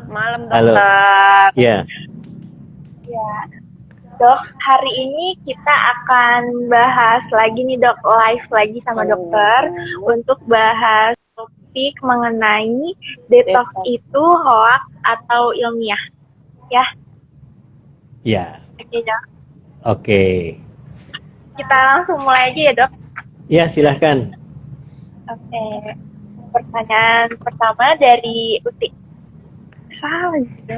Malam Halo. dokter. Ya, Ya, Dok, hari ini kita akan bahas lagi nih Dok, live lagi sama dokter untuk bahas topik mengenai detox itu hoax atau ilmiah. Ya, ya. oke Dok. Oke. Kita langsung mulai aja ya Dok. Ya, silahkan. Oke, pertanyaan pertama dari Uti. Salah gitu.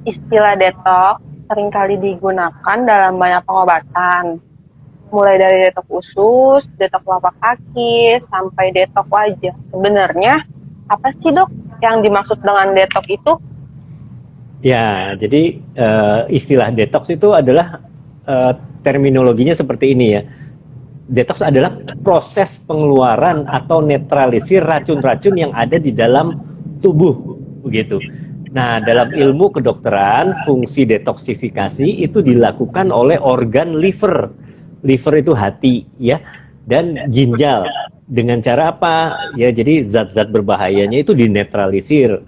Istilah detox seringkali digunakan dalam banyak pengobatan. Mulai dari detox usus, detox telapak kaki, sampai detox wajah. Sebenarnya apa sih dok yang dimaksud dengan detox itu? Ya, jadi istilah detox itu adalah terminologinya seperti ini ya. Detox adalah proses pengeluaran atau netralisir racun-racun yang ada di dalam tubuh, begitu. Nah, dalam ilmu kedokteran, fungsi detoksifikasi itu dilakukan oleh organ liver. Liver itu hati, ya, dan ginjal. Dengan cara apa? Ya, jadi zat-zat berbahayanya itu dinetralisir.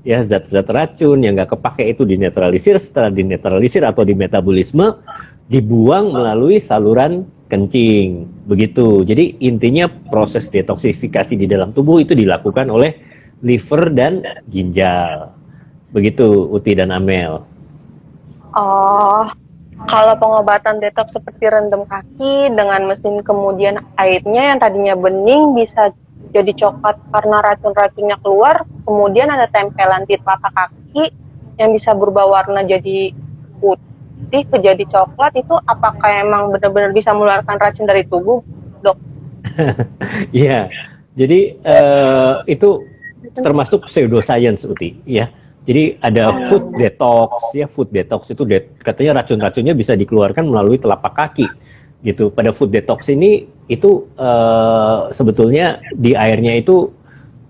Ya, zat-zat racun yang nggak kepake itu dinetralisir. Setelah dinetralisir atau dimetabolisme, dibuang melalui saluran kencing. Begitu. Jadi intinya proses detoksifikasi di dalam tubuh itu dilakukan oleh liver dan ginjal. Begitu Uti dan Amel. Oh, kalau pengobatan detox seperti rendam kaki dengan mesin kemudian airnya yang tadinya bening bisa jadi coklat karena racun-racunnya keluar, kemudian ada tempelan di telapak kaki yang bisa berubah warna jadi putih ke jadi coklat, itu apakah emang benar-benar bisa mengeluarkan racun dari tubuh, dok? Iya, jadi itu termasuk pseudoscience Uti, ya. Jadi ada food detox, ya, food detox itu katanya racun-racunnya bisa dikeluarkan melalui telapak kaki, gitu. Pada food detox ini itu sebetulnya di airnya itu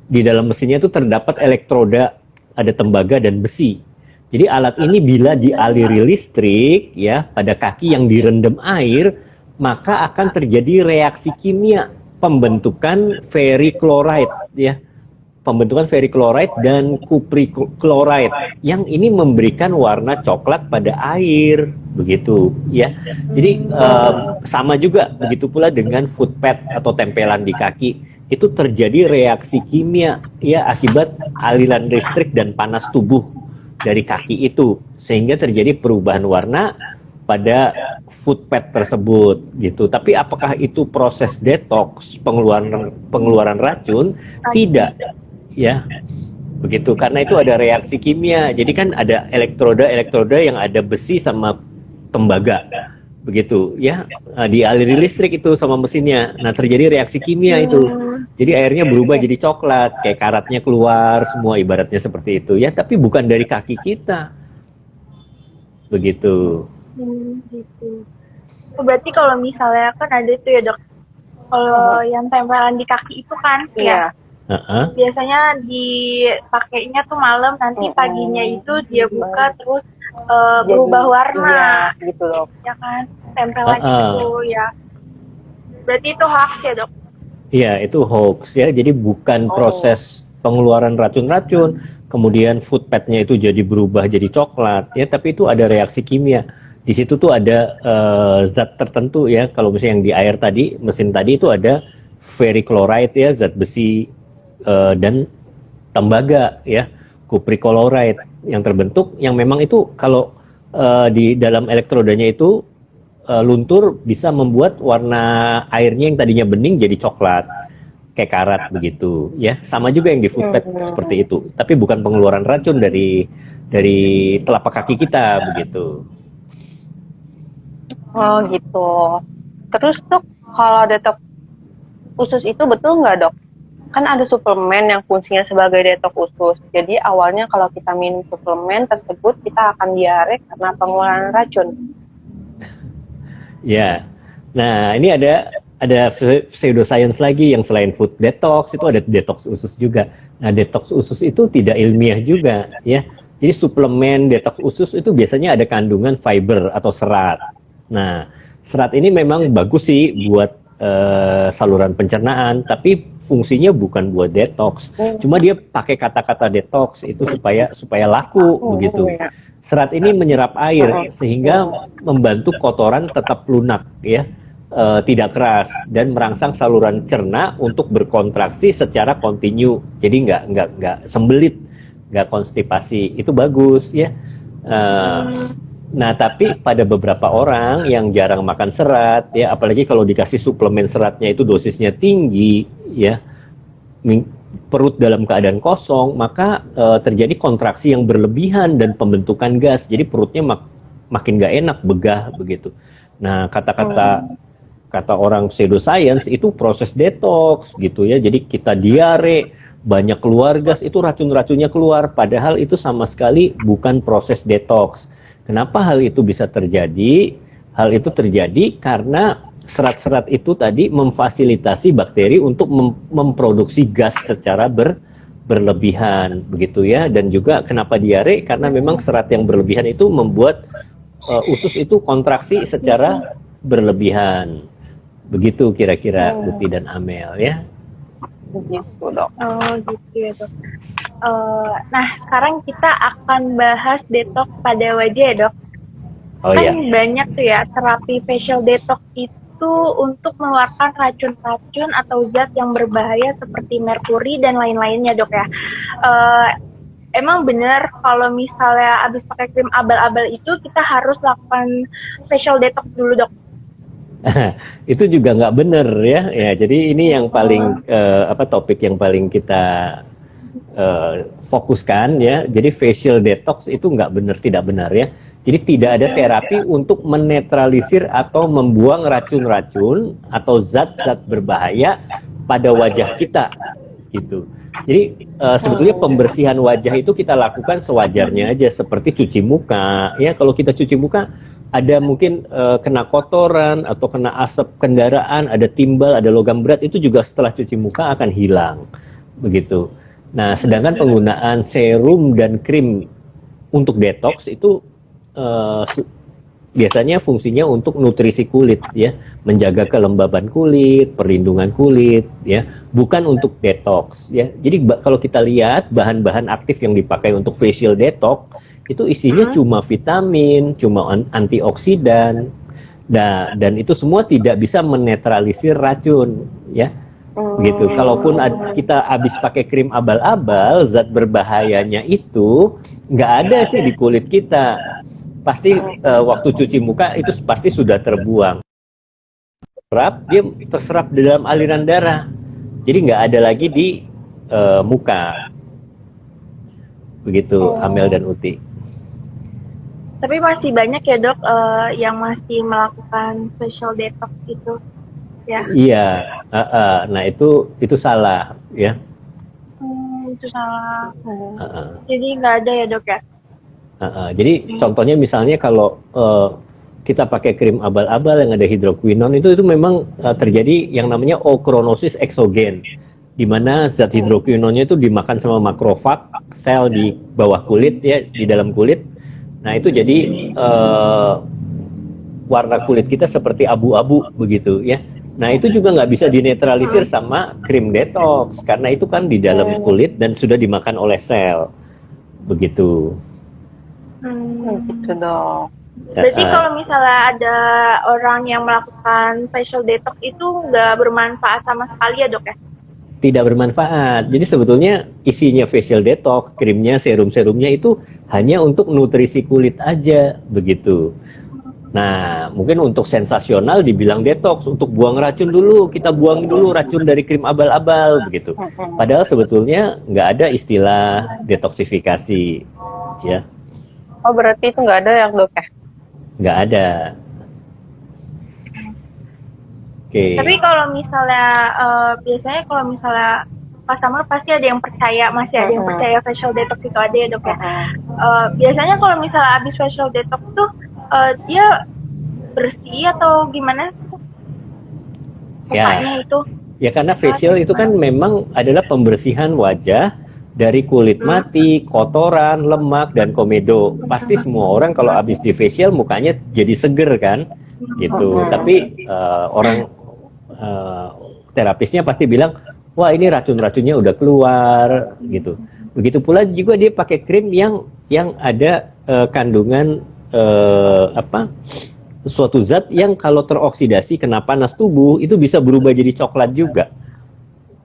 di dalam mesinnya itu terdapat elektroda, ada tembaga dan besi. Jadi alat ini bila dialiri listrik, ya, pada kaki yang direndam air, maka akan terjadi reaksi kimia pembentukan ferrichloride, ya. Pembentukan ferrichloride dan cuprichloride yang ini memberikan warna coklat pada air, begitu ya. Jadi sama juga begitu pula dengan foot pad atau tempelan di kaki, itu terjadi reaksi kimia ya akibat aliran listrik dan panas tubuh dari kaki itu sehingga terjadi perubahan warna pada foot pad tersebut gitu. Tapi apakah itu proses detox pengeluaran racun? Tidak. Ya, begitu. Karena itu ada reaksi kimia. Jadi kan ada elektroda yang ada besi sama tembaga, begitu. Ya, dialiri listrik itu sama mesinnya. Nah, terjadi reaksi kimia itu. Jadi airnya berubah jadi coklat, kayak karatnya keluar, semua ibaratnya seperti itu. Ya, tapi bukan dari kaki kita, begitu. Gitu. Berarti kalau misalnya kan ada itu ya dok, kalau yang tempelan di kaki itu kan, ya. Biasanya dipakainya tuh malam, nanti paginya itu dia buka terus berubah warna, iya, gitu dok. Ya kan, tempelan itu ya. Berarti itu hoax ya dok? Iya, itu hoax ya. Jadi bukan proses pengeluaran racun-racun, kemudian foot pad-nya itu jadi berubah jadi coklat ya, tapi itu ada reaksi kimia. Di situ tuh ada zat tertentu ya. Kalau misalnya yang di air tadi, mesin tadi itu ada ferrichloride ya, zat besi dan tembaga ya, cuprichloride yang terbentuk, yang memang itu kalau di dalam elektrodanya itu luntur bisa membuat warna airnya yang tadinya bening jadi coklat kayak karat begitu ya. Sama juga yang di foot pad seperti itu, tapi bukan pengeluaran racun dari telapak kaki kita begitu. Oh gitu. Terus dok, kalau detox usus itu betul nggak dok? Kan ada suplemen yang fungsinya sebagai detox usus. Jadi awalnya kalau kita minum suplemen tersebut kita akan diare karena pengeluaran racun. Ya, nah ini ada pseudoscience lagi yang selain food detox itu ada detox usus juga. Nah detox usus itu tidak ilmiah juga ya. Jadi suplemen detox usus itu biasanya ada kandungan fiber atau serat. Nah serat ini memang bagus sih buat saluran pencernaan, tapi fungsinya bukan buat detox. Cuma dia pakai kata-kata detox itu supaya laku begitu. Serat ini menyerap air sehingga membantu kotoran tetap lunak, ya, tidak keras dan merangsang saluran cerna untuk berkontraksi secara kontinu. Jadi nggak sembelit, nggak konstipasi. Itu bagus, ya. Nah, tapi pada beberapa orang yang jarang makan serat, ya, apalagi kalau dikasih suplemen seratnya itu dosisnya tinggi, ya, perut dalam keadaan kosong, maka terjadi kontraksi yang berlebihan dan pembentukan gas. Jadi perutnya makin nggak enak, begah begitu. Nah, kata orang pseudoscience itu proses detox gitu, ya. Jadi kita diare, banyak keluar gas, itu racun-racunnya keluar. Padahal itu sama sekali bukan proses detox. Kenapa hal itu bisa terjadi? Hal itu terjadi karena serat-serat itu tadi memfasilitasi bakteri untuk memproduksi gas secara berlebihan, begitu, ya. Dan juga kenapa diare? Karena memang serat yang berlebihan itu membuat usus itu kontraksi secara berlebihan. Begitu kira-kira Uti dan Amel, ya. Begitu, Dok. Oh, gitu ya, Dok. Nah, sekarang kita akan bahas detox pada wajah ya, Dok. Oh, kan iya. banyak tuh ya terapi facial detox itu untuk mengeluarkan racun-racun atau zat yang berbahaya seperti merkuri dan lain-lainnya, Dok, ya. Emang benar kalau misalnya habis pakai krim abal-abal itu kita harus lakukan facial detox dulu, Dok? Itu juga nggak benar, ya. Ya, jadi ini yang paling topik yang paling kita fokuskan, ya. Jadi facial detox itu nggak benar, tidak benar, ya. Jadi tidak ada terapi untuk menetralisir atau membuang racun-racun atau zat-zat berbahaya pada wajah kita, gitu. Jadi sebetulnya pembersihan wajah itu kita lakukan sewajarnya aja, seperti cuci muka, ya. Kalau kita cuci muka ada mungkin kena kotoran atau kena asap kendaraan, ada timbal, ada logam berat, itu juga setelah cuci muka akan hilang, begitu. Nah, sedangkan penggunaan serum dan krim untuk detox itu biasanya fungsinya untuk nutrisi kulit, ya, menjaga kelembaban kulit, perlindungan kulit, ya, bukan untuk detox, ya. Jadi kalau kita lihat bahan-bahan aktif yang dipakai untuk facial detox itu isinya cuma vitamin, cuma antioksidan, dan itu semua tidak bisa menetralisir racun, ya. Gitu. Kalaupun kita habis pakai krim abal-abal, zat berbahayanya itu nggak ada sih di kulit kita. Pasti waktu cuci muka itu pasti sudah terbuang. Dia terserap di dalam aliran darah. Jadi nggak ada lagi di muka. Begitu, Amel dan Uti. Tapi masih banyak ya, Dok, yang masih melakukan facial detox itu. Ya. Iya, nah itu salah, ya. Itu salah. Jadi nggak ada ya, Dok, ya? Jadi contohnya misalnya kalau kita pakai krim abal-abal yang ada hidroquinon itu memang terjadi yang namanya okronosis eksogen, di mana zat hidroquinonnya itu dimakan sama makrofag, sel di bawah kulit, ya, di dalam kulit. Nah, itu jadi warna kulit kita seperti abu-abu begitu, ya. Nah, itu juga nggak bisa dinetralisir sama krim detox karena itu kan di dalam kulit dan sudah dimakan oleh sel, begitu. Gitu, Dok. Berarti kalau misalnya ada orang yang melakukan facial detox itu nggak bermanfaat sama sekali ya, Dok, ya? Tidak bermanfaat. Jadi sebetulnya isinya facial detox, krimnya, serum-serumnya itu hanya untuk nutrisi kulit aja, begitu. Nah, mungkin untuk sensasional dibilang detox, untuk buang racun dulu, kita buang dulu racun dari krim abal-abal, begitu. Padahal sebetulnya nggak ada istilah detoksifikasi, ya. Oh, berarti itu nggak ada ya, Dok, ya? Nggak ada. Oke. Tapi kalau misalnya, biasanya kalau misalnya customer pasti ada yang percaya, masih ada yang percaya facial detox itu ada ya, Dok, ya. Biasanya kalau misalnya habis facial detox tuh, dia bersih atau gimana? Mukanya itu? Ya karena facial itu kan memang adalah pembersihan wajah dari kulit mati, kotoran, lemak, dan komedo. Pasti semua orang kalau habis di facial mukanya jadi seger kan, gitu. Tapi orang terapisnya pasti bilang, wah ini racun-racunnya udah keluar gitu. Begitu pula juga dia pakai krim yang ada kandungan suatu zat yang kalau teroksidasi kena panas tubuh itu bisa berubah jadi coklat juga.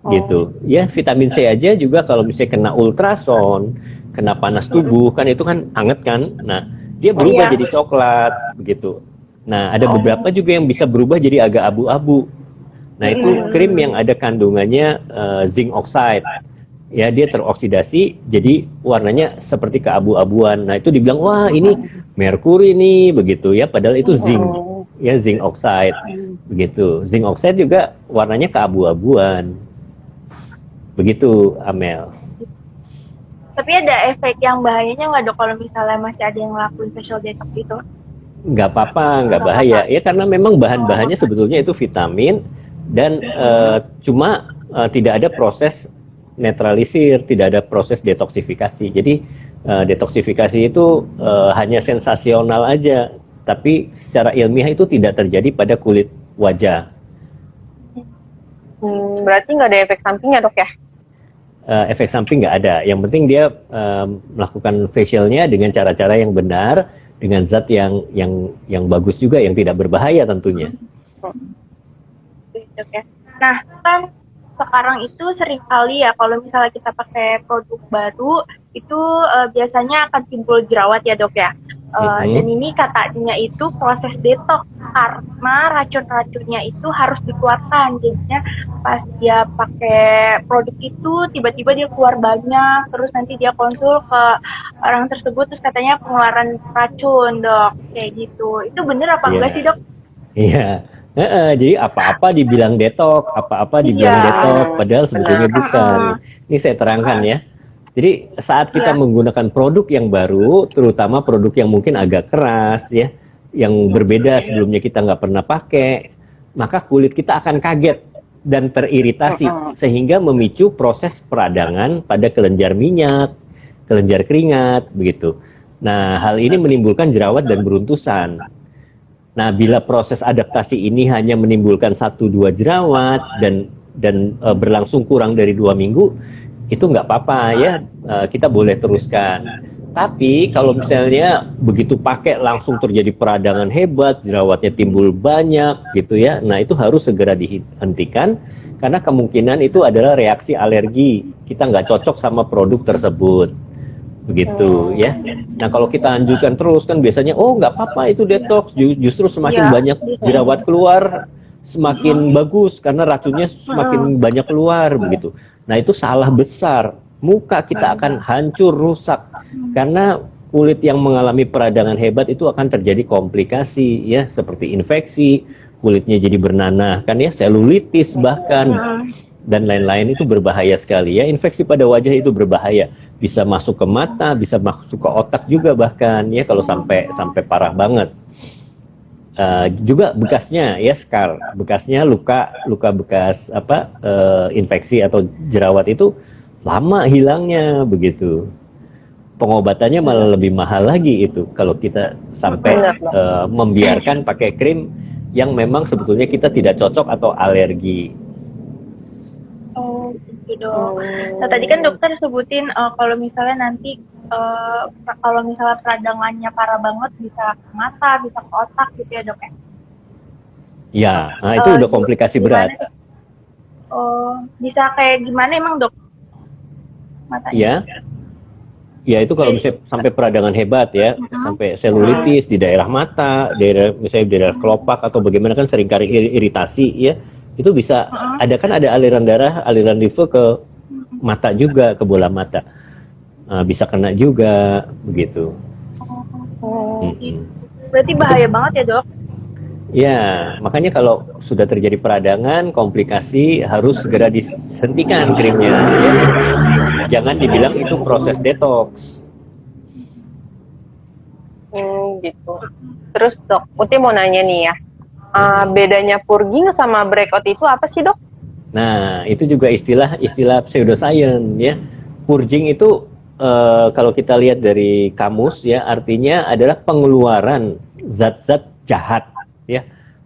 Gitu. Ya, vitamin C aja juga kalau misalnya kena ultrason, kena panas tubuh kan itu kan anget kan. Nah, dia berubah jadi coklat begitu. Nah, ada beberapa juga yang bisa berubah jadi agak abu-abu. Nah, itu krim yang ada kandungannya zinc oxide. Ya, dia teroksidasi jadi warnanya seperti keabu-abuan. Nah, itu dibilang wah ini merkuri nih begitu ya, padahal itu zinc. Ya, zinc oxide. Begitu. Zinc oxide juga warnanya keabu-abuan. Begitu, Amel. Tapi ada efek yang bahayanya nggak dok kalau misalnya masih ada yang ngelakuin facial detox itu? Nggak apa-apa, nggak bahaya. Ya karena memang bahan-bahannya sebetulnya itu vitamin dan cuma tidak ada proses netralisir, tidak ada proses detoksifikasi. Jadi detoksifikasi itu hanya sensasional aja, tapi secara ilmiah itu tidak terjadi pada kulit wajah. Berarti nggak ada efek sampingnya dok ya? Efek samping nggak ada. Yang penting dia melakukan facialnya dengan cara-cara yang benar, dengan zat yang bagus juga, yang tidak berbahaya tentunya. Oke. Nah, kan sekarang itu sering kali ya kalau misalnya kita pakai produk baru itu biasanya akan timbul jerawat ya dok ya. Dan ini katanya itu proses detox karena racun-racunnya itu harus dikeluarkan. Jadinya pas dia pakai produk itu tiba-tiba dia keluar banyak, terus nanti dia konsul ke orang tersebut terus katanya pengeluaran racun dok, kayak gitu. Itu bener apa enggak sih dok? Iya. Jadi apa-apa dibilang detox, apa-apa dibilang detox, padahal sebetulnya bukan. Ini saya terangkan ya. Jadi saat kita menggunakan produk yang baru, terutama produk yang mungkin agak keras ya, yang berbeda sebelumnya kita nggak pernah pakai, maka kulit kita akan kaget dan teriritasi sehingga memicu proses peradangan pada kelenjar minyak, kelenjar keringat, begitu. Nah, hal ini menimbulkan jerawat dan beruntusan. Nah, bila proses adaptasi ini hanya menimbulkan 1-2 jerawat dan berlangsung kurang dari 2 minggu, itu nggak apa-apa ya, kita boleh teruskan. Tapi kalau misalnya begitu pakai langsung terjadi peradangan hebat, jerawatnya timbul banyak gitu ya, nah itu harus segera dihentikan karena kemungkinan itu adalah reaksi alergi. Kita nggak cocok sama produk tersebut. Begitu ya. Nah kalau kita lanjutkan terus kan biasanya oh nggak apa-apa itu detox, justru semakin banyak jerawat keluar semakin bagus karena racunnya semakin banyak keluar begitu. Nah itu salah besar, muka kita akan hancur rusak karena kulit yang mengalami peradangan hebat itu akan terjadi komplikasi ya seperti infeksi, kulitnya jadi bernanah kan ya, selulitis bahkan dan lain-lain. Itu berbahaya sekali ya. Infeksi pada wajah itu berbahaya, bisa masuk ke mata, bisa masuk ke otak juga bahkan ya kalau sampai parah banget. Juga bekasnya ya, scar, bekasnya luka bekas infeksi atau jerawat itu lama hilangnya begitu. Pengobatannya malah lebih mahal lagi itu kalau kita sampai membiarkan pakai krim yang memang sebetulnya kita tidak cocok atau alergi. Oh gitu dong. Nah tadi kan dokter sebutin kalau misalnya nanti kalau misalnya peradangannya parah banget bisa ke mata, bisa ke otak gitu ya dok ya? Ya, nah itu udah komplikasi berat. Oh, bisa kayak gimana emang dok? Matanya? Ya itu kalau misalnya sampai peradangan hebat ya, sampai selulitis di daerah mata, misalnya di daerah kelopak atau bagaimana kan seringkali iritasi ya, itu bisa ada aliran darah, aliran limfe ke mata juga, ke bola mata. Bisa kena juga begitu. Berarti bahaya banget ya dok? Ya, makanya kalau sudah terjadi peradangan, komplikasi harus segera dihentikan krimnya. Ya. Jangan dibilang itu proses detox. Gitu. Terus dok, Uti mau nanya nih ya, bedanya purging sama breakout itu apa sih dok? Nah, itu juga istilah pseudoscience ya. Purging itu kalau kita lihat dari kamus ya, artinya adalah pengeluaran zat-zat jahat ya,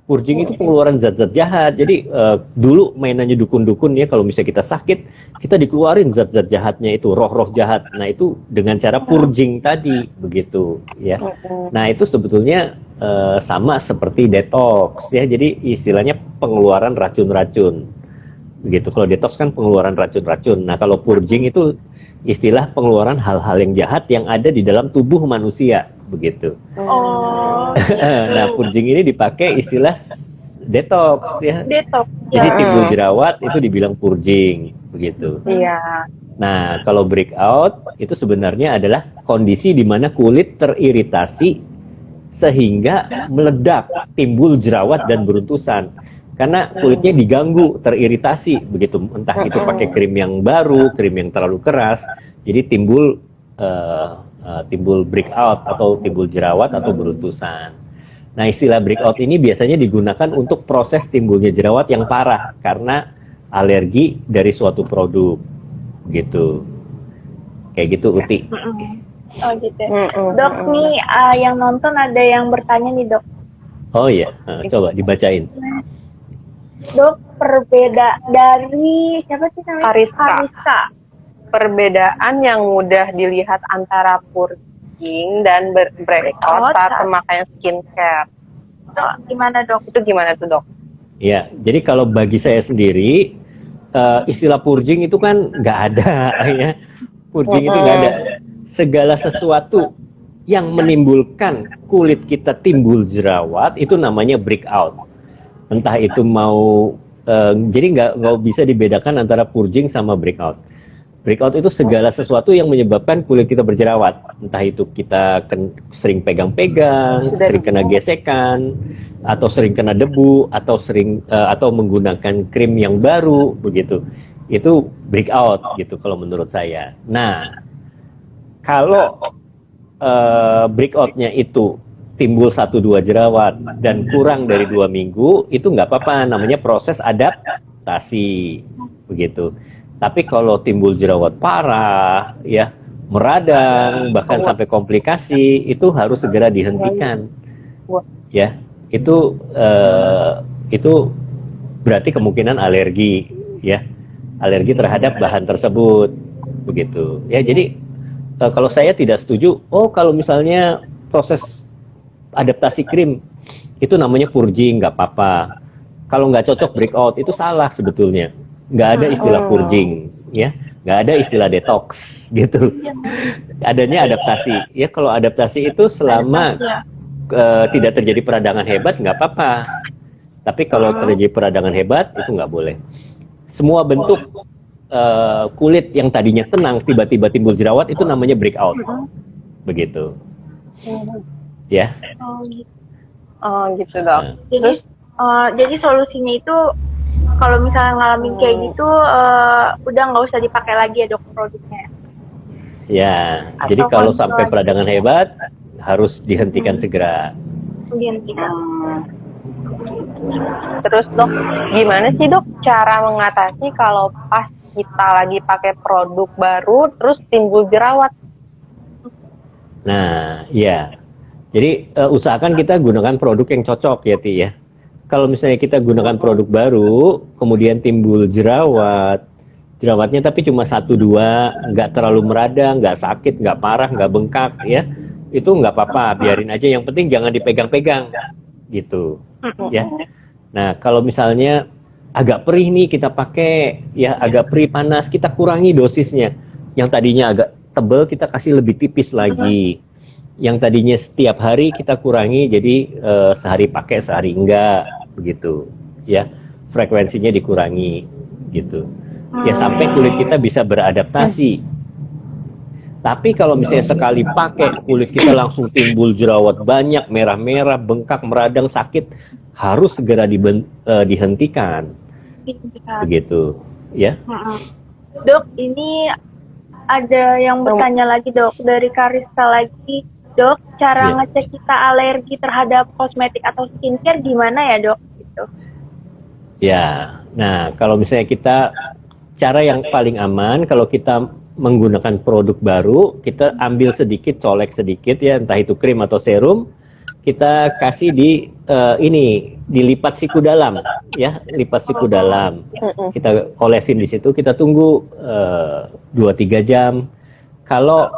Purging itu pengeluaran zat-zat jahat. Jadi dulu mainannya dukun-dukun ya, kalau misalnya kita sakit, kita dikeluarin zat-zat jahatnya itu, roh-roh jahat. Nah itu dengan cara purging tadi, begitu ya. Nah itu sebetulnya sama seperti detox ya. Jadi istilahnya pengeluaran racun-racun, begitu. Kalau detox kan pengeluaran racun-racun. Nah kalau purging itu istilah pengeluaran hal-hal yang jahat yang ada di dalam tubuh manusia, begitu. Oh. Nah, purging ini dipakai istilah detox ya. Detox. Jadi timbul jerawat itu dibilang purging, begitu. Iya. Nah, kalau breakout itu sebenarnya adalah kondisi di mana kulit teriritasi sehingga meledak, timbul jerawat dan beruntusan. Karena kulitnya diganggu, teriritasi, begitu. Entah itu pakai krim yang baru, krim yang terlalu keras, jadi timbul breakout atau timbul jerawat atau beruntusan. Nah, istilah breakout ini biasanya digunakan untuk proses timbulnya jerawat yang parah karena alergi dari suatu produk, gitu. Kayak gitu, Uti. Oh gitu. Dok, nih yang nonton ada yang bertanya nih, Dok. Oh iya, coba dibacain. Dok, perbeda dari siapa sih namanya? Kariska. Perbedaan yang mudah dilihat antara purging dan breakout saat pemakaian skincare. Dok, gimana, Dok? Itu gimana tuh, Dok? Ya, jadi kalau bagi saya sendiri, istilah purging itu kan nggak ada, ya. Purging itu nggak ada. Segala sesuatu yang menimbulkan kulit kita timbul jerawat, itu namanya breakout. Entah itu mau, jadi nggak bisa dibedakan antara purging sama breakout. Breakout itu segala sesuatu yang menyebabkan kulit kita berjerawat. Entah itu kita sering pegang-pegang, sering kena gesekan, atau sering kena debu, atau atau menggunakan krim yang baru, begitu. Itu breakout, gitu kalau menurut saya. Nah, kalau breakoutnya itu timbul 1-2 jerawat dan kurang dari 2 minggu, itu nggak apa-apa, namanya proses adaptasi, begitu. Tapi kalau timbul jerawat parah, ya meradang, bahkan sampai komplikasi, itu harus segera dihentikan. Ya, itu berarti kemungkinan alergi, ya, alergi terhadap bahan tersebut, begitu. Ya, jadi kalau saya tidak setuju, kalau misalnya proses adaptasi krim itu namanya purging, nggak apa-apa. Kalau nggak cocok breakout itu salah sebetulnya. Nggak ada istilah purging, ya, nggak ada istilah detox, gitu. Adanya adaptasi. Ya, kalau adaptasi itu selama tidak terjadi peradangan hebat nggak apa-apa. Tapi kalau terjadi peradangan hebat itu nggak boleh. Semua bentuk kulit yang tadinya tenang tiba-tiba timbul jerawat itu namanya breakout, begitu. Ya. Oh gitu, Dok. Jadi solusinya itu kalau misalnya ngalamin kayak gitu, udah nggak usah dipakai lagi ya, Dok, produknya. Ya, jadi kalau sampai peradangan hebat harus dihentikan segera. Dihentikan. Terus, Dok, gimana sih, Dok, cara mengatasi kalau pas kita lagi pakai produk baru terus timbul jerawat? Nah, ya. Jadi usahakan kita gunakan produk yang cocok ya, Ti, ya. Kalau misalnya kita gunakan produk baru, kemudian timbul jerawatnya tapi cuma 1-2, nggak terlalu meradang, nggak sakit, nggak parah, nggak bengkak, ya, itu nggak apa-apa, biarin aja. Yang penting jangan dipegang-pegang, gitu, ya. Nah, kalau misalnya agak perih nih kita pakai, ya agak perih panas, kita kurangi dosisnya. Yang tadinya agak tebal kita kasih lebih tipis lagi. Yang tadinya setiap hari kita kurangi jadi sehari pakai sehari enggak, begitu, ya, frekuensinya dikurangi, gitu, ya, sampai kulit kita bisa beradaptasi. Tapi kalau misalnya sekali pakai kulit kita langsung timbul jerawat banyak, merah-merah, bengkak, meradang, sakit, harus segera dihentikan, begitu, ya. Dok, ini ada yang bertanya lagi, Dok, dari Kariska lagi. Dok, cara ngecek kita alergi terhadap kosmetik atau skincare gimana ya, Dok? Gitu. Ya, nah kalau misalnya cara yang paling aman kalau kita menggunakan produk baru, kita ambil sedikit, colek sedikit, ya, entah itu krim atau serum, kita kasih di ini dilipat siku dalam, ya, lipat siku dalam. Kita olesin di situ, kita tunggu 2-3 jam. Kalau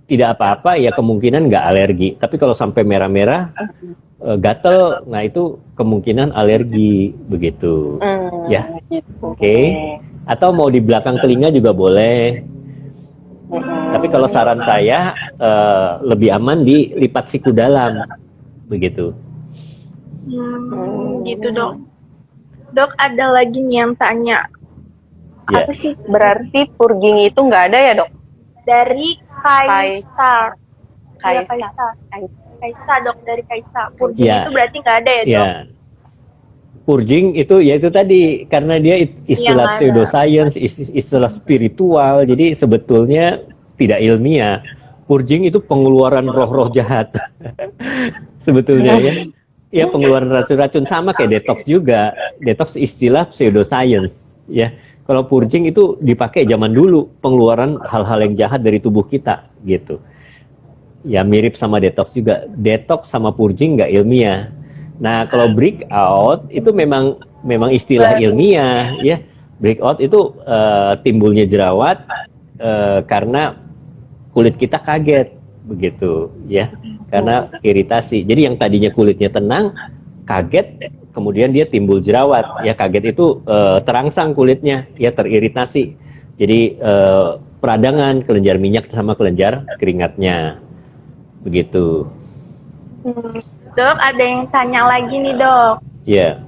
tidak apa-apa ya kemungkinan nggak alergi. Tapi kalau sampai merah-merah, gatel, nah itu kemungkinan alergi begitu, ya. Gitu. Oke. Atau mau di belakang telinga juga boleh. Tapi kalau saran saya lebih aman dilipat siku dalam, begitu. Gitu dok. Dok, ada lagi nih yang tanya. Ya. Apa sih? Berarti purging itu nggak ada ya dok? Dari Kaisar. Iya, Kaisar. Kaisar dok, dari Kaisar. Purging Ya. itu berarti nggak ada ya dok? Ya. Purging itu ya itu tadi karena dia istilah Yang ada. pseudoscience, istilah spiritual, jadi sebetulnya tidak ilmiah. Purging itu pengeluaran roh-roh jahat. Sebetulnya ya. Ya pengeluaran racun-racun sama kayak detox juga. Detox istilah pseudoscience ya. Kalau purging itu dipakai zaman dulu, pengeluaran hal-hal yang jahat dari tubuh kita gitu. Ya mirip sama detox juga. Detox sama purging nggak ilmiah. Nah, kalau breakout itu memang istilah ilmiah ya. Breakout itu timbulnya jerawat karena kulit kita kaget begitu ya. Karena iritasi. Jadi yang tadinya kulitnya tenang, kaget, kemudian dia timbul jerawat. Ya kaget itu terangsang kulitnya, ya teriritasi. Jadi peradangan kelenjar minyak sama kelenjar keringatnya. Begitu. Dok, ada yang tanya lagi nih dok. Ya.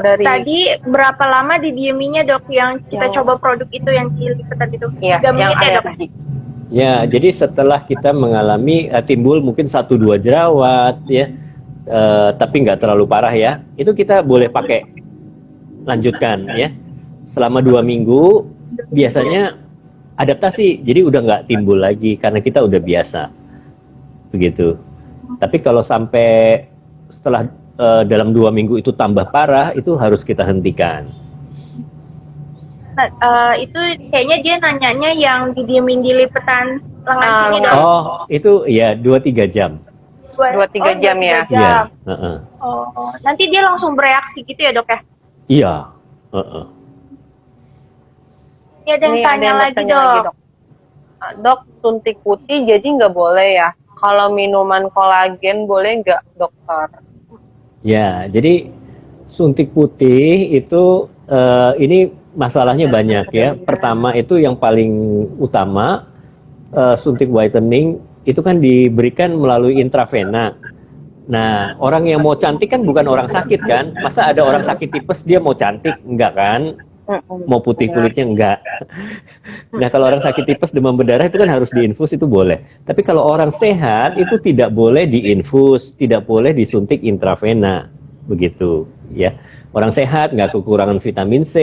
Tadi berapa lama didieminya dok yang kita coba produk itu yang dilipetan itu? Iya, 3 menit yang ya dok? alergi. Ya, jadi setelah kita mengalami timbul mungkin 1-2 jerawat ya, tapi nggak terlalu parah ya, itu kita boleh pakai, lanjutkan ya. Selama 2 minggu biasanya adaptasi, jadi udah nggak timbul lagi karena kita udah biasa, begitu. Tapi kalau sampai setelah dalam 2 minggu itu tambah parah, itu harus kita hentikan. Nah, itu kayaknya dia nanyanya yang didiemin di lipetan lengan sini dok. Oh, itu ya 2-3 jam. 2-3 jam ya? Iya. Oh, nanti dia langsung bereaksi gitu ya dok ya? Iya. Ini ada yang Ini tanya ada yang lagi bertanya dok. dok. Dok, suntik putih jadi nggak boleh ya? Kalau minuman kolagen boleh nggak dokter? Ya, jadi suntik putih itu ini masalahnya banyak ya. Pertama itu yang paling utama, suntik whitening itu kan diberikan melalui intravena. Nah, orang yang mau cantik kan bukan orang sakit kan? Masa ada orang sakit tipes dia mau cantik? Enggak kan? Mau putih kulitnya enggak. Nah, kalau orang sakit tipes demam berdarah itu kan harus diinfus, itu boleh. Tapi kalau orang sehat itu tidak boleh diinfus, tidak boleh disuntik intravena, begitu ya. Orang sehat nggak kekurangan vitamin C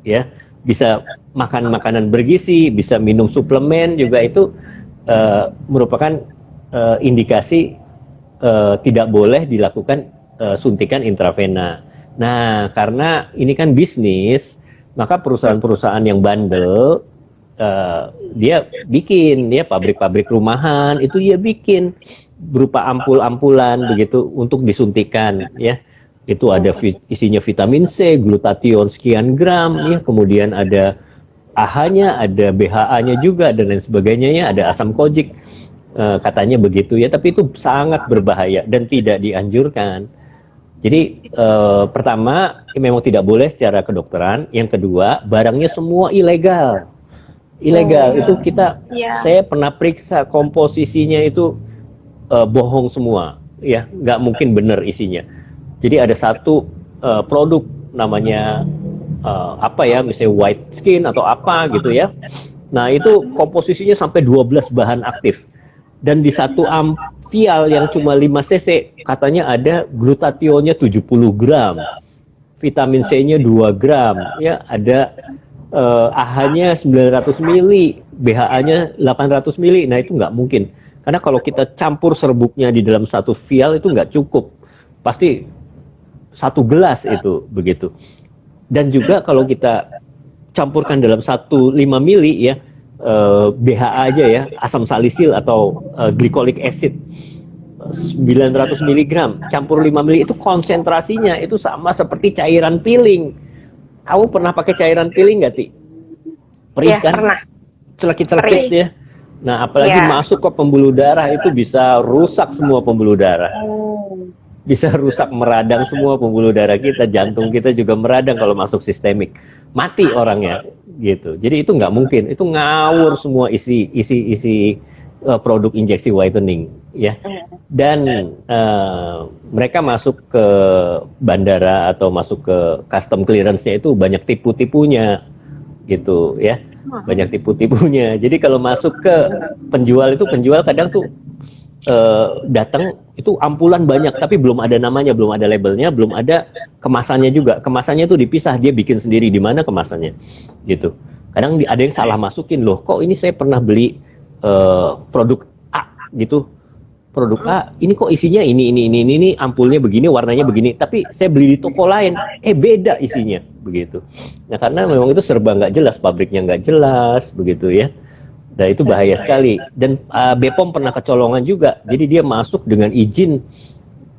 ya, bisa makan makanan bergizi, bisa minum suplemen juga, itu merupakan indikasi tidak boleh dilakukan suntikan intravena. Nah, karena ini kan bisnis, maka perusahaan-perusahaan yang bandel dia bikin ya, pabrik-pabrik rumahan itu dia bikin berupa ampul-ampulan begitu untuk disuntikan ya. Itu ada isinya vitamin C, glutathione sekian gram ya, kemudian ada AHA-nya, ada BHA-nya juga dan lain sebagainya ya, ada asam kojik katanya begitu ya, tapi itu sangat berbahaya dan tidak dianjurkan. Jadi pertama memang tidak boleh secara kedokteran, yang kedua barangnya semua ilegal. Itu kita saya pernah periksa komposisinya itu bohong semua ya, nggak mungkin benar isinya. Jadi ada satu produk namanya apa ya, misalnya white skin atau apa gitu ya. Nah itu komposisinya sampai 12 bahan aktif. Dan di satu vial yang cuma 5 cc katanya ada glutathione-nya 70 gram, vitamin C-nya 2 gram, ya ada AHA-nya 900 mili, BHA-nya 800 mili. Nah itu nggak mungkin. Karena kalau kita campur serbuknya di dalam satu vial itu nggak cukup. Pasti 1 gelas itu begitu. Dan juga kalau kita campurkan dalam 5 mili ya, BHA aja ya, asam salisil atau glycolic acid, 900 miligram campur 5 mili itu konsentrasinya itu sama seperti cairan peeling. Kamu pernah pakai cairan peeling nggak, Ti? Perih Iya, kan? pernah. Celekit-celekit ya. Nah, apalagi masuk ke pembuluh darah itu bisa rusak semua pembuluh darah. Bisa rusak, meradang semua pembuluh darah kita, jantung kita juga meradang kalau masuk sistemik. Mati orangnya gitu. Jadi itu nggak mungkin. Itu ngawur semua isi produk injeksi whitening ya. Dan mereka masuk ke bandara atau masuk ke custom clearance-nya itu banyak tipu-tipunya gitu ya. Banyak tipu-tipunya. Jadi kalau masuk ke penjual itu, penjual kadang tuh datang itu ampulan banyak tapi belum ada namanya, belum ada labelnya, belum ada kemasannya juga. Kemasannya tuh dipisah, dia bikin sendiri di mana kemasannya gitu. Kadang ada yang salah masukin, loh kok ini saya pernah beli produk A gitu, produk A ini kok isinya ini ampulnya begini, warnanya begini, tapi saya beli di toko lain beda isinya begitu. Nah karena memang itu serba nggak jelas, pabriknya nggak jelas begitu ya. Dan itu bahaya sekali. Dan BPOM pernah kecolongan juga, jadi dia masuk dengan izin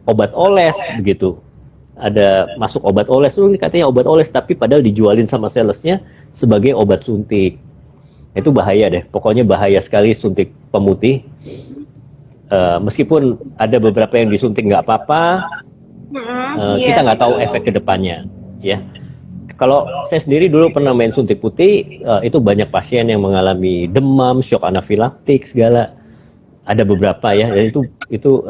obat oles begitu. Ada masuk obat oles, ini katanya obat oles, tapi padahal dijualin sama salesnya sebagai obat suntik. Itu bahaya deh, pokoknya bahaya sekali suntik pemutih. Meskipun ada beberapa yang disuntik nggak apa-apa, kita nggak tahu efek kedepannya. Ya, kalau saya sendiri dulu pernah main suntik putih, itu banyak pasien yang mengalami demam, shock anafilaktik segala. Ada beberapa ya, dan itu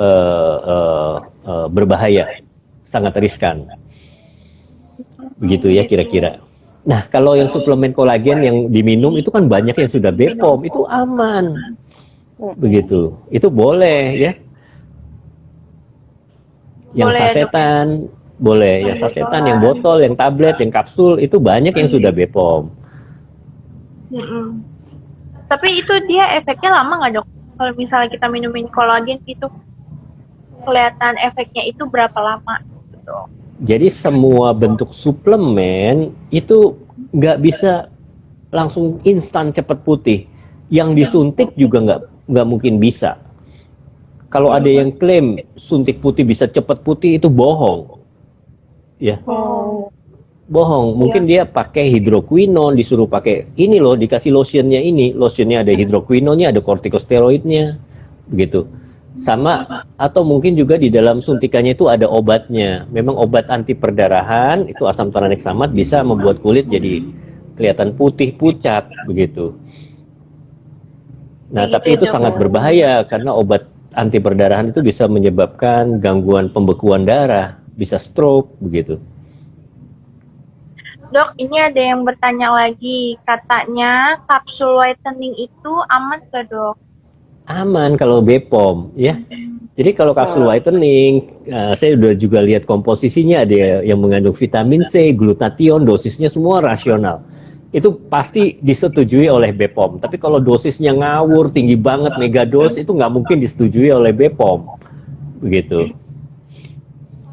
berbahaya, sangat riskan. Begitu ya kira-kira. Nah, kalau yang suplemen kolagen yang diminum itu kan banyak yang sudah BPOM, itu aman. Begitu. Itu boleh ya. Yang Boleh, sasetan, boleh. Yang sasetan, yang botol, yang tablet, yang kapsul, itu banyak yang sudah BPOM. Tapi itu dia efeknya lama nggak, Dok? Kalau misalnya kita minumin kolagen itu kelihatan efeknya itu berapa lama gitu? Jadi semua bentuk suplemen itu nggak bisa langsung instan cepat putih. Yang disuntik juga nggak mungkin bisa. Kalau ada yang klaim suntik putih bisa cepat putih, itu bohong. Ya, bohong. Mungkin dia pakai hidroquinon, disuruh pakai ini loh, dikasih lotionnya ini, lotionnya ada hidroquinonnya, ada kortikosteroidnya, begitu. Sama, atau mungkin juga di dalam suntikannya itu ada obatnya. Memang obat anti perdarahan, itu asam tranexamat bisa membuat kulit jadi kelihatan putih pucat begitu. Nah, tapi itu sangat berbahaya karena obat anti perdarahan itu bisa menyebabkan gangguan pembekuan darah, bisa stroke begitu. Dok, ini ada yang bertanya lagi, katanya kapsul whitening itu aman nggak, Dok? Aman kalau BPOM ya. Jadi kalau kapsul whitening, saya udah juga lihat komposisinya, ada yang mengandung vitamin C, glutathione, dosisnya semua rasional. Itu pasti disetujui oleh BPOM. Tapi kalau dosisnya ngawur, tinggi banget, megados, itu nggak mungkin disetujui oleh BPOM. Begitu.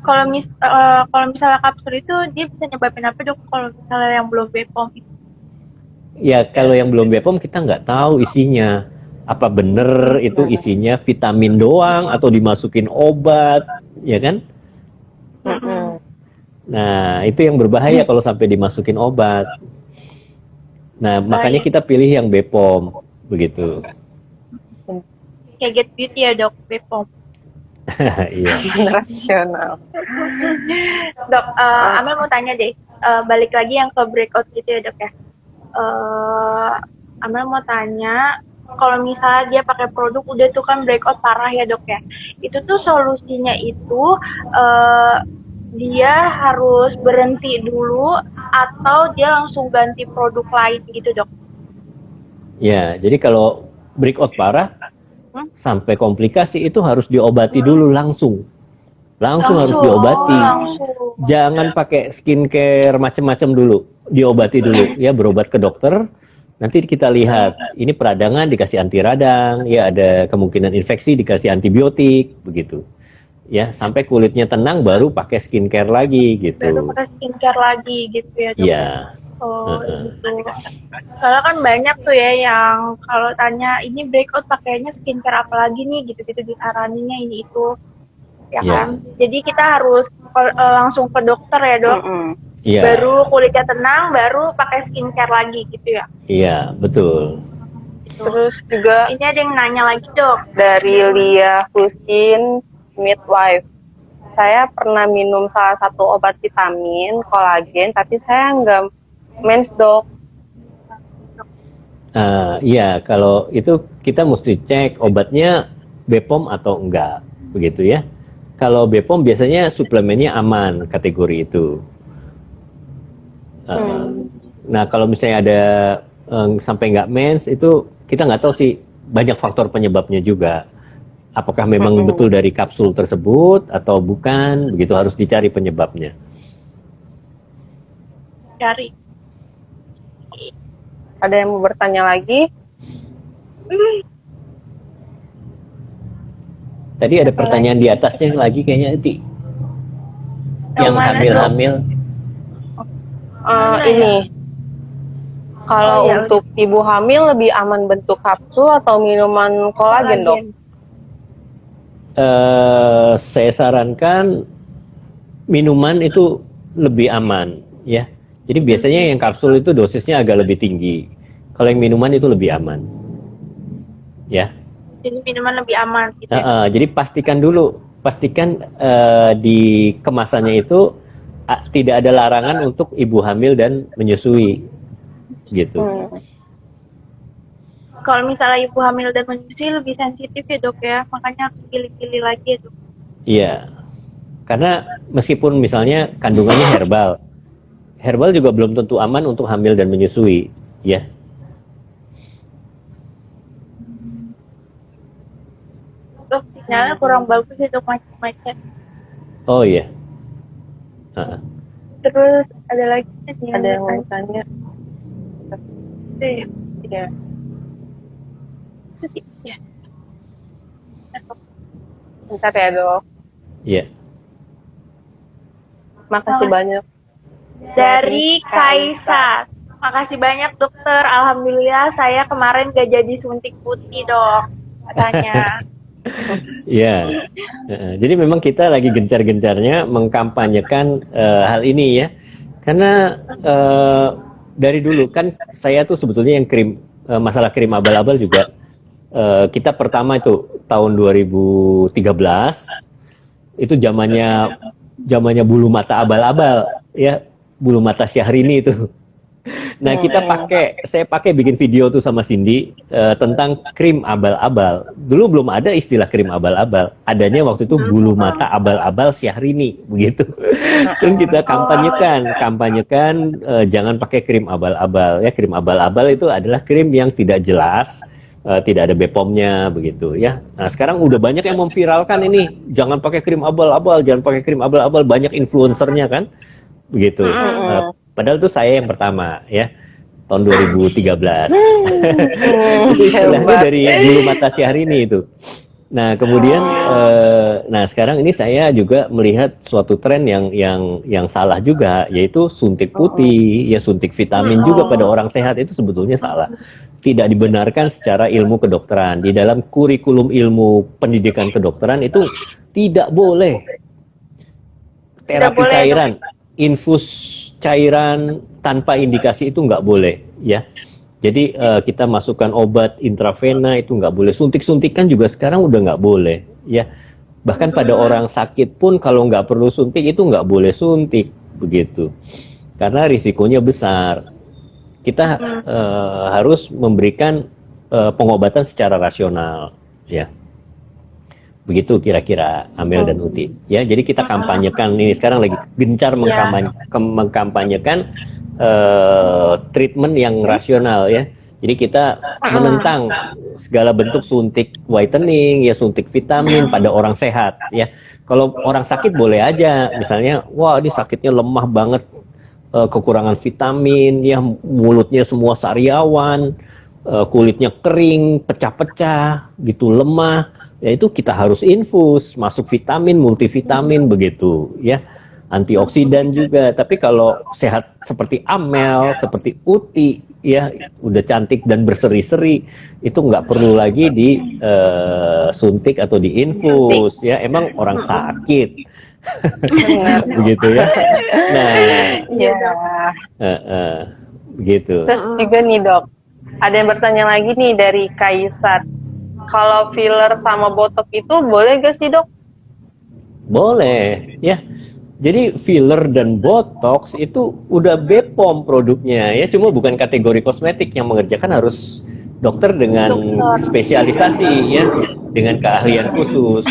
Kalau misalnya kapsul itu dia bisa nyebabin apa, Dok? Kalau misalnya yang belum BPOM itu? Ya kalau yang belum BPOM kita nggak tahu isinya. Apa bener itu isinya vitamin doang atau dimasukin obat, ya kan? Nah, itu yang berbahaya kalau sampai dimasukin obat. Nah, makanya kita pilih yang BPOM, begitu. Kayak Get Beauty ya, Dok, BPOM. Iya. Rasional. Dok, Amel mau tanya deh, balik lagi yang ke breakout gitu ya, Dok ya. Amel mau tanya, kalau misalnya dia pakai produk udah tuh kan breakout parah ya, Dok ya. Itu tuh solusinya itu dia harus berhenti dulu atau dia langsung ganti produk lain gitu, Dok? Ya, jadi kalau breakout parah sampai komplikasi itu harus diobati dulu langsung harus diobati. Jangan pakai skincare macam-macam dulu, diobati dulu ya, berobat ke dokter. Nanti kita lihat, ini peradangan dikasih anti radang, ya ada kemungkinan infeksi dikasih antibiotik, begitu. Ya, sampai kulitnya tenang baru pakai skincare lagi gitu. Baru pakai skincare lagi gitu ya, Dok. Iya. Oh, gitu. Soalnya kan banyak tuh ya yang kalau tanya ini breakout pakainya skincare apa lagi nih gitu-gitu disaraninnya ini itu. Ya kan? Jadi kita harus langsung ke dokter ya, Dok. Iya. Baru kulitnya tenang, baru pakai skincare lagi gitu ya. Iya, betul. Terus juga ini ada yang nanya lagi, Dok. Dari Lia Husin Midwife. Saya pernah minum salah satu obat vitamin, kolagen, tapi saya nggak mens, Dok. Iya, kalau itu kita mesti cek obatnya BPOM atau enggak, begitu ya. Kalau BPOM biasanya suplemennya aman kategori itu. Nah, kalau misalnya ada sampai nggak mens, itu kita nggak tahu sih, banyak faktor penyebabnya juga. Apakah memang betul dari kapsul tersebut atau bukan, begitu harus dicari penyebabnya. Cari. Ada yang mau bertanya lagi? Tadi ada pertanyaan di atasnya lagi kayaknya, Ti. Yang hamil-hamil. Ini. Kalau untuk ibu hamil lebih aman bentuk kapsul atau minuman kolagen, Dok? Saya sarankan minuman itu lebih aman, ya. Jadi biasanya yang kapsul itu dosisnya agak lebih tinggi. Kalau yang minuman itu lebih aman, ya. Jadi minuman lebih aman gitu. Jadi pastikan di kemasannya itu tidak ada larangan untuk ibu hamil dan menyusui, gitu. Kalau misalnya ibu hamil dan menyusui lebih sensitif ya, Dok ya, makanya pilih-pilih lagi ya, Dok. Iya, karena meskipun misalnya kandungannya herbal juga belum tentu aman untuk hamil dan menyusui, ya. Dok, sinyalnya kurang bagus ya, Dok, macet-macet. Oh iya. Terus ada lagi Ada yang mau tanya? Iya. Ya. Bentar ya, Dok. Iya. Makasih banyak. Dari Kaisa. Makasih banyak, Dokter. Alhamdulillah saya kemarin gak jadi suntik putih, Dok. Katanya. Iya. Jadi memang kita lagi gencar-gencarnya mengkampanyekan hal ini ya. Karena dari dulu kan saya tuh sebetulnya yang masalah krim abal-abal juga kita pertama itu tahun 2013 itu zamannya bulu mata abal-abal ya, bulu mata Syahrini itu. Nah, saya pakai bikin video tuh sama Cindy tentang krim abal-abal. Dulu belum ada istilah krim abal-abal. Adanya waktu itu bulu mata abal-abal Syahrini, begitu. Terus kita kampanyekan jangan pakai krim abal-abal. Ya, krim abal-abal itu adalah krim yang tidak jelas, tidak ada BPOM-nya, begitu ya. Nah, sekarang udah banyak yang memviralkan ini, jangan pakai krim abal-abal, jangan pakai krim abal-abal, banyak influencernya kan, begitu. Padahal itu saya yang pertama ya, tahun 2013. Itu istilahnya dari bulu mata Syahrini itu. Nah, kemudian nah sekarang ini saya juga melihat suatu tren yang salah juga, yaitu suntik putih, ya suntik vitamin juga pada orang sehat itu sebetulnya salah. Tidak dibenarkan secara ilmu kedokteran. Di dalam kurikulum ilmu pendidikan kedokteran itu tidak boleh terapi cairan, infus cairan tanpa indikasi itu nggak boleh ya. Jadi kita masukkan obat intravena itu nggak boleh. Suntik-suntikan juga sekarang udah nggak boleh ya. Bahkan pada orang sakit pun kalau nggak perlu suntik itu nggak boleh suntik, begitu. Karena risikonya besar. Kita harus memberikan pengobatan secara rasional ya. Begitu kira-kira Amel dan Uti ya. Jadi kita kampanyekan ini, sekarang lagi gencar mengkampanyekan treatment yang rasional ya. Jadi kita menentang segala bentuk suntik whitening ya, suntik vitamin pada orang sehat ya. Kalau orang sakit boleh aja, misalnya wah ini sakitnya lemah banget, kekurangan vitamin ya, mulutnya semua sariawan, kulitnya kering, pecah-pecah gitu, lemah. Ya itu kita harus infus, masuk vitamin, multivitamin begitu ya. antioksidan juga. Tapi kalau sehat seperti Amel, seperti Uti, ya udah cantik dan berseri-seri, itu nggak perlu lagi disuntik atau diinfus, ya emang orang sakit, begitu ya. Nah, Iya. begitu. Terus juga nih dok, ada yang bertanya lagi nih dari Kaisar. Kalau filler sama botok itu boleh gak sih dok? Boleh, ya. Jadi filler dan botox itu udah BPOM produknya ya, cuma bukan kategori kosmetik, yang mengerjakan harus dokter dengan spesialisasi ya, dengan keahlian khusus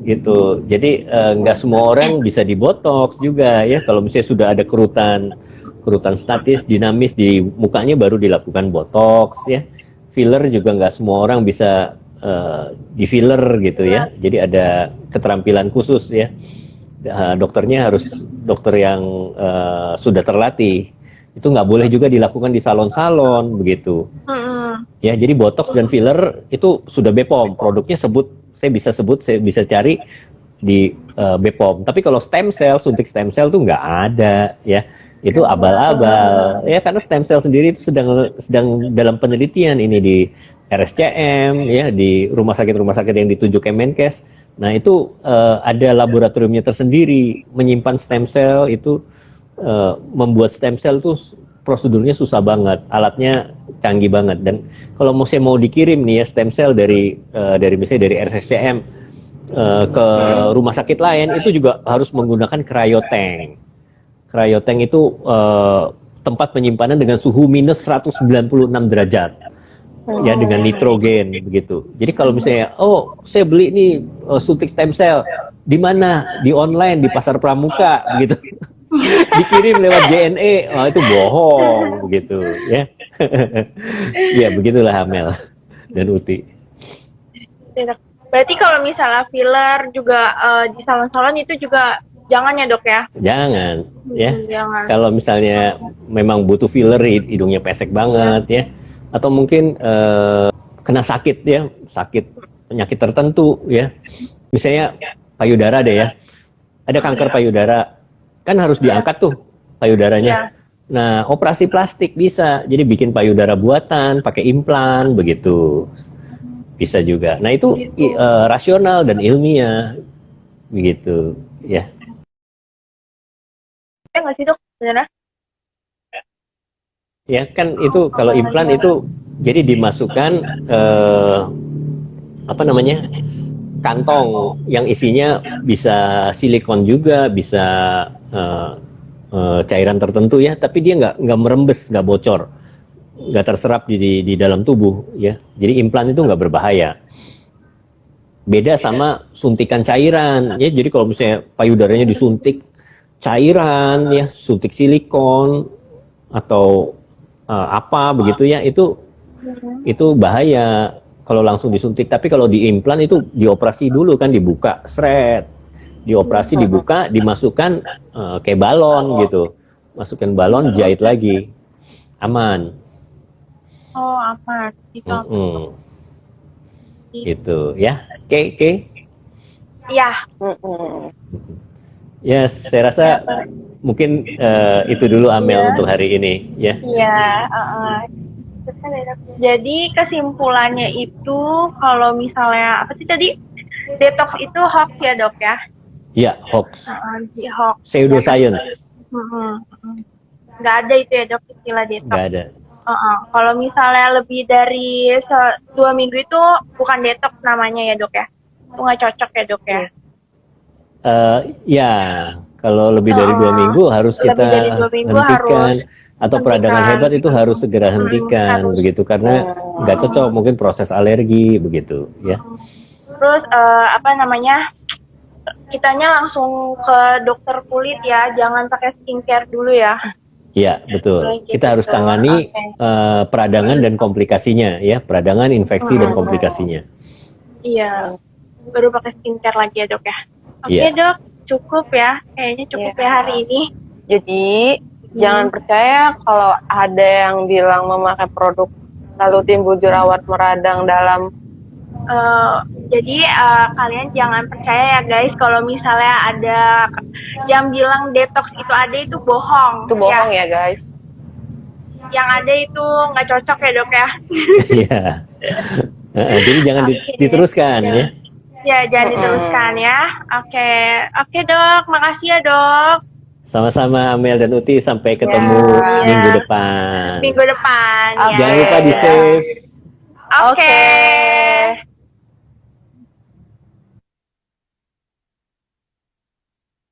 gitu. Jadi nggak semua orang bisa di botox juga ya. Kalau misalnya sudah ada kerutan statis, dinamis di mukanya baru dilakukan botox ya. Filler juga nggak semua orang bisa di filler gitu ya. Jadi ada keterampilan khusus ya. Dokternya harus dokter yang sudah terlatih. Itu nggak boleh juga dilakukan di salon-salon begitu. Ya, jadi botox dan filler itu sudah BPOM. Produknya saya bisa cari di BPOM. Tapi kalau stem cell, suntik stem cell tuh nggak ada ya. Itu abal-abal ya, karena stem cell sendiri itu sedang dalam penelitian ini di RSCM ya, di rumah sakit yang ditunjuk Kemenkes. Nah itu ada laboratoriumnya tersendiri menyimpan stem cell itu, membuat stem cell itu prosedurnya susah banget, alatnya canggih banget. Dan kalau saya mau dikirim nih ya stem cell dari misalnya dari RSCM ke rumah sakit lain, itu juga harus menggunakan cryotank. Cryotank itu tempat penyimpanan dengan suhu minus 196 derajat. Ya, dengan nitrogen begitu. Jadi kalau misalnya, saya beli nih suntik stem cell di mana? Di online, di pasar pramuka gitu. Dikirim lewat JNE, itu bohong begitu ya. Ya begitulah Amel dan Uti. Berarti kalau misalnya filler juga di salon-salon itu juga jangan ya dok ya? Jangan ya. Jangan. Kalau misalnya memang butuh filler, hidungnya pesek banget ya, atau mungkin kena sakit ya, penyakit tertentu ya, misalnya payudara deh ya, ada kanker payudara, kan harus diangkat tuh payudaranya. Nah, operasi plastik bisa, jadi bikin payudara buatan, pakai implan begitu, bisa juga. Nah itu rasional dan ilmiah begitu ya. Nggak sih dok sebenarnya? Ya kan itu kalau implan itu jadi dimasukkan kantong yang isinya bisa silikon juga, bisa cairan tertentu ya, tapi dia nggak merembes, nggak bocor, nggak terserap di dalam tubuh ya. Jadi implan itu nggak berbahaya. Beda sama suntikan cairan ya. Jadi kalau misalnya payudaranya disuntik cairan ya, suntik silikon atau apa begitu ya, itu bahaya kalau langsung disuntik. Tapi kalau di implan itu dioperasi dulu kan, dibuka dioperasi, dibuka, dimasukkan kayak balon gitu, masukkan balon, jahit lagi, aman. Oh aman gitu. Gitu ya. Oke. Iya. Ya, saya rasa mungkin itu dulu Amel untuk hari ini ya. Iya. Jadi kesimpulannya itu kalau misalnya apa sih tadi, detox itu hoax ya dok ya? Iya, hoax. Hoax. Pseudoscience. Nggak ada itu ya dok istilah detox. Nggak ada. Kalau misalnya lebih dari 2 minggu itu bukan detox namanya ya dok ya? Itu nggak cocok ya dok ya? Ya, kalau lebih dari 2 minggu harus kita hentikan, atau peradangan hebat itu harus segera hentikan begitu, karena nggak cocok, mungkin proses alergi begitu ya. Terus kitanya langsung ke dokter kulit ya, jangan pakai skincare dulu ya. Iya, betul. Kita harus tangani peradangan dan komplikasinya ya, peradangan, infeksi dan komplikasinya. Iya, baru pakai skincare lagi ya dok ya. Oke dok, cukup ya, kayaknya cukup ya hari ini. Jadi jangan percaya kalau ada yang bilang memakai produk lalu timbul jerawat meradang dalam Jadi kalian jangan percaya ya guys kalau misalnya ada yang bilang detox itu ada, itu bohong. Itu bohong ya guys. Yang ada itu nggak cocok ya dok ya. Iya. Jadi jangan diteruskan ya. Ya jangan diteruskan ya. Oke dok, makasih ya dok. Sama-sama Amel dan Uti, sampai ketemu minggu depan. Minggu depan. Okay. Ya. Jangan lupa di save. Oke.